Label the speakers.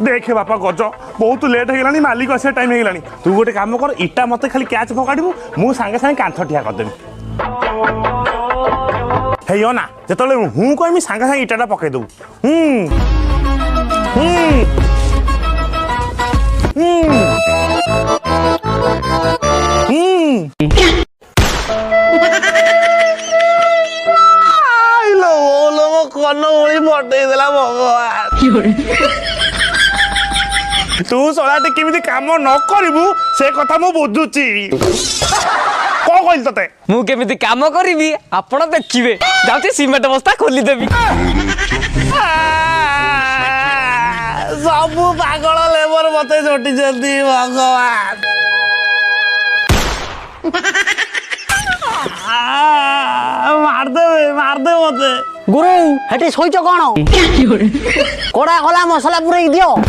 Speaker 1: देखे बापा गज बहुत लेट हो मालिक आसा टाइम हो तू गोटे काम कर इटा मत खाली कैच पकाड़ू मु सांगे सांगे कांथ ठिया करदेवी हेयो ना जो हूँ कहमी सांगे सांगे इटाटा पकईदेबू कन ओली पटेदेला भगवान तू शलाटे केमिति काम न करिबू से कथा मु बुझुची कौन कहली तते
Speaker 2: मु केमिति काम करिबी आपण देखिबे जाउती सीमेंट बस्ता खोली देबी
Speaker 1: सब पागल लेबर मते छोटी जल्दी भगवान मार दे मते
Speaker 3: गुरु हेटी सोइच कोन कोड़ा गला मसला पुरै दियो